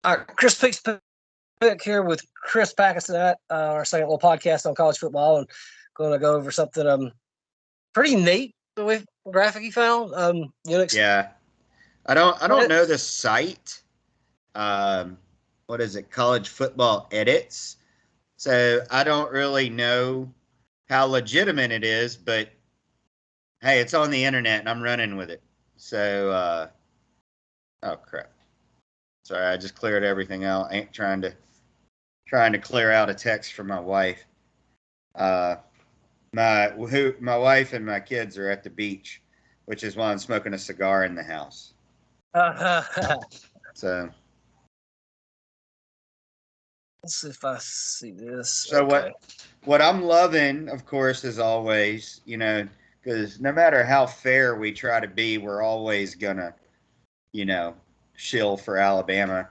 All right, Chris Peaks Pick here with Chris Packasat, our second little podcast on college football, and going to go over something pretty neat the way graphic he found. Unix. Yeah, I don't know the site. Um, what is it? College Football Edits. So I don't really know how legitimate it is, but hey, it's on the internet and I'm running with it. So, oh crap! Sorry, I just cleared everything out. I ain't trying to clear out a text from my wife. Uh, my wife and my kids are at the beach, which is why I'm smoking a cigar in the house. So Let's see if I see this. so Okay. what I'm loving, of course, as always, because no matter how fair we try to be, we're always gonna, you know, shill for Alabama.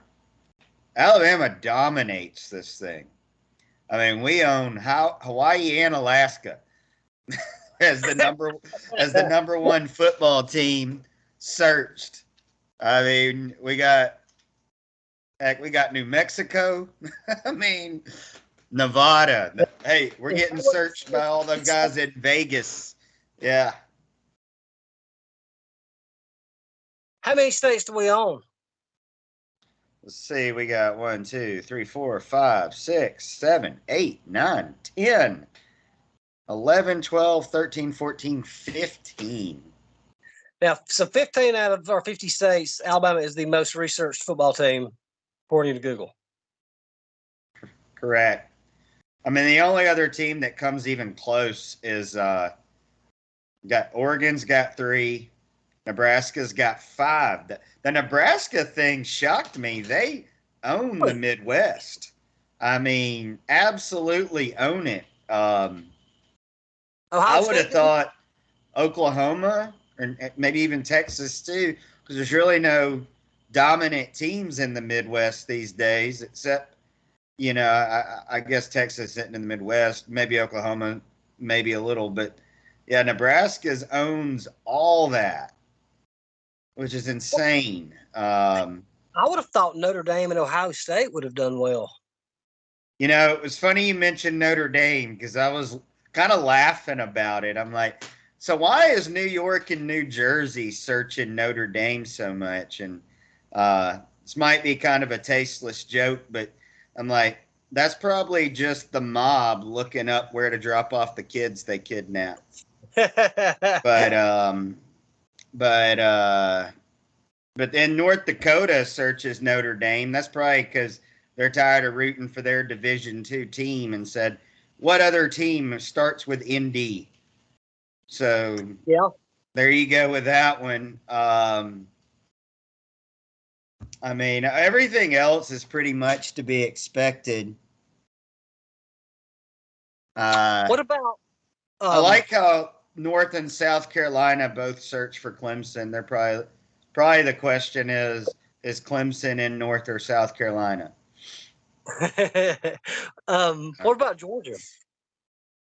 Alabama dominates this thing. I mean, we own Hawaii and Alaska as the number as the number one football team searched. I mean, we got New Mexico. I mean, Nevada. Hey, we're getting searched by all the guys in Vegas. Yeah. How many states do we own? Let's see. We got 1, 2, 3, 4, 5, 6, 7, 8, 9, 10, 11, 12, 13, 14, 15. Now, so 15 out of our 50 states, Alabama is the most researched football team, according to Google. Correct. I mean, the only other team that comes even close is Oregon's got 3, Nebraska's got 5. The Nebraska thing shocked me. They own the Midwest. I mean, absolutely own it. I would have thought Oklahoma or maybe even Texas too, because there's really no dominant teams in the Midwest these days, except I guess Texas sitting in the Midwest, maybe Oklahoma, maybe a little, but yeah, Nebraska's owns all that, which is insane. I would have thought Notre Dame and Ohio State would have done well. It was funny you mentioned Notre Dame because I was kind of laughing about it. I'm like, so why is New York and New Jersey searching Notre Dame so much? And this might be kind of a tasteless joke, but I'm like, that's probably just the mob looking up where to drop off the kids they kidnapped. but then North Dakota searches Notre Dame. That's probably because they're tired of rooting for their Division II team and said, what other team starts with ND? So yeah, there you go with that one. I mean, everything else is pretty much to be expected. What about? I like how North and South Carolina both search for Clemson. They're probably the question is Clemson in North or South Carolina? What about Georgia?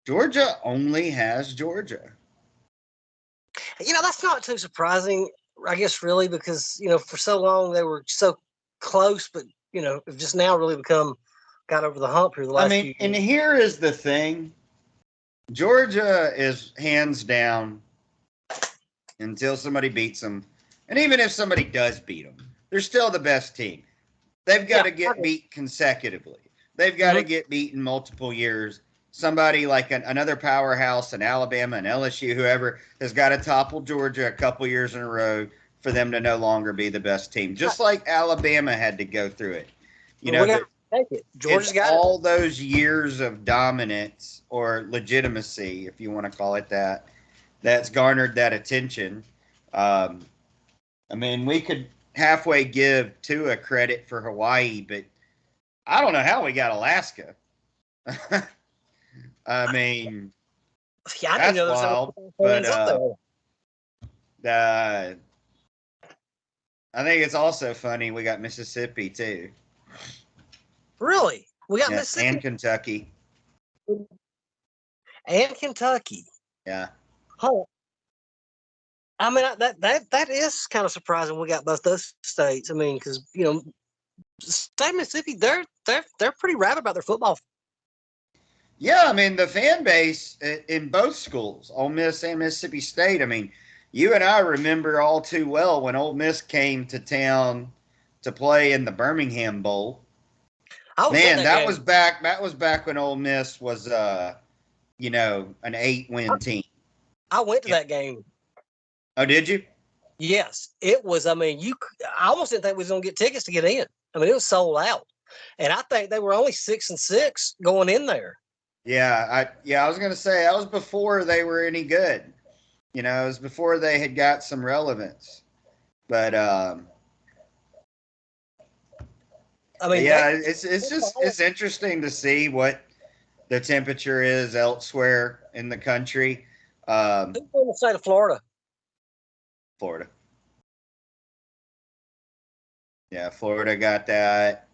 Georgia only has Georgia. That's not too surprising, I guess, really, because for so long they were so close, but have just now really got over the hump here the last few years. And here is the thing: Georgia is hands down until somebody beats them, and even if somebody does beat them, they're still the best team. They've got to get beat consecutively. They've got to get beaten multiple years. Somebody like another powerhouse in Alabama and LSU, whoever, has got to topple Georgia a couple years in a row for them to no longer be the best team. Just like Alabama had to go through it. Take it. Georgia's got all those years of dominance or legitimacy, if you want to call it that, that's garnered that attention. I mean, we could halfway give Tua credit for Hawaii, but I don't know how we got Alaska. I mean, yeah, I didn't know wild, but I think it's also funny we got Mississippi too. Really? We got Mississippi and Kentucky. And Kentucky. Yeah. Oh, I mean that is kind of surprising. We got both those states. I mean, because State of Mississippi, they're pretty rabid about their football. Yeah, I mean the fan base in both schools, Ole Miss and Mississippi State. I mean, you and I remember all too well when Ole Miss came to town to play in the Birmingham Bowl. Man, that was back. That was back when Ole Miss was, an 8-win team. I went to that game. Oh, did you? Yes, it was. I mean, I almost didn't think we was going to get tickets to get in. I mean, it was sold out, and I think they were only 6-6 going in there. Yeah, I was going to say that was before they were any good. It was before they had got some relevance. But I mean, yeah, it's interesting to see what the temperature is elsewhere in the country. Who's in the state of Florida? Florida. Yeah, Florida got that.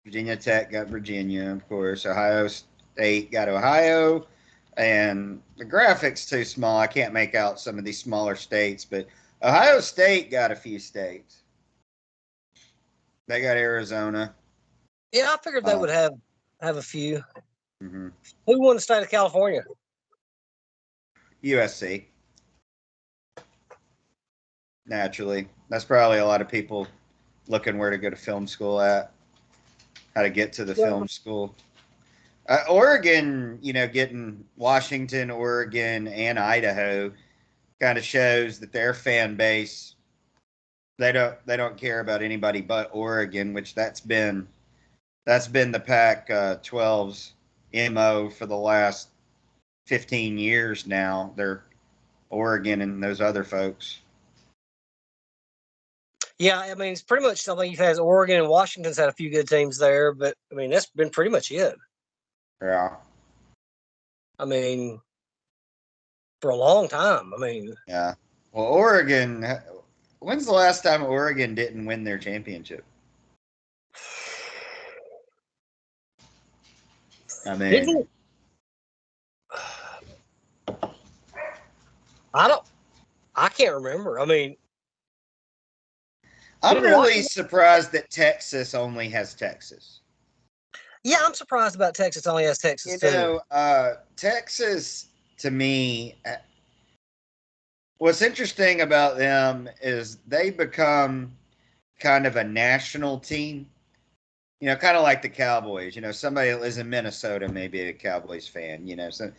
Virginia Tech got Virginia, of course. Ohio State got Ohio. And the graphics too small. I can't make out some of these smaller states, but Ohio State got a few states. They got Arizona. Yeah, I figured they would have a few. Mm-hmm. Who won the state of California? USC. Naturally. That's probably a lot of people looking where to go to film school at, how to get to the film school. Oregon, getting Washington, Oregon, and Idaho kind of shows that their fan base, they don't care about anybody but Oregon, which that's been the Pac-12's MO for the last 15 years now. They're Oregon and those other folks. Yeah, I mean, it's pretty much something you've had. Oregon and Washington's had a few good teams there, but I mean, that's been pretty much it. Yeah. I mean, for a long time. I mean. Yeah. Well, Oregon, when's the last time Oregon didn't win their championship? I mean. I can't remember. I mean. I'm really surprised that Texas only has Texas. Yeah, I'm surprised about Texas only has Texas too. Texas, to me, what's interesting about them is they become kind of a national team. Kind of like the Cowboys. Somebody that lives in Minnesota may be a Cowboys fan. So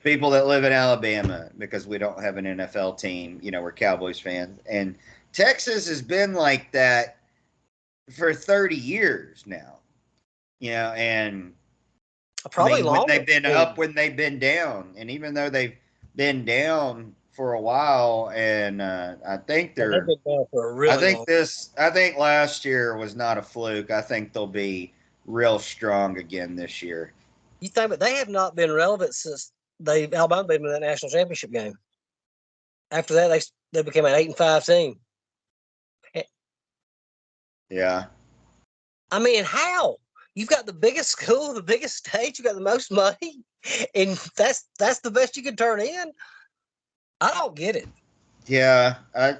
people that live in Alabama, because we don't have an NFL team, we're Cowboys fans. And Texas has been like that for 30 years now. And probably longer. When they've been up, when they've been down, and even though they've been down for a while, and I think they've been down for a really long time. I think last year was not a fluke. I think they'll be real strong again this year. You think, but they have not been relevant since Alabama beat them in that national championship game. After that, they became an 8-5 team. Yeah. I mean, how? You've got the biggest school, the biggest stage, you got the most money, and that's the best you can turn in. I don't get it. Yeah, I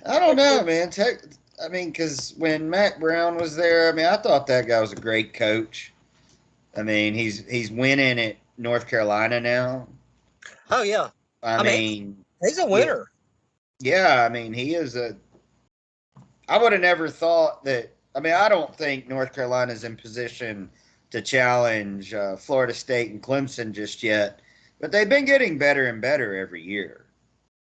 don't know, man. Because when Mack Brown was there, I thought that guy was a great coach. He's winning at North Carolina now. Oh yeah, I mean he's a winner. Yeah, he is I would have never thought that. I don't think North Carolina's in position to challenge Florida State and Clemson just yet, but they've been getting better and better every year.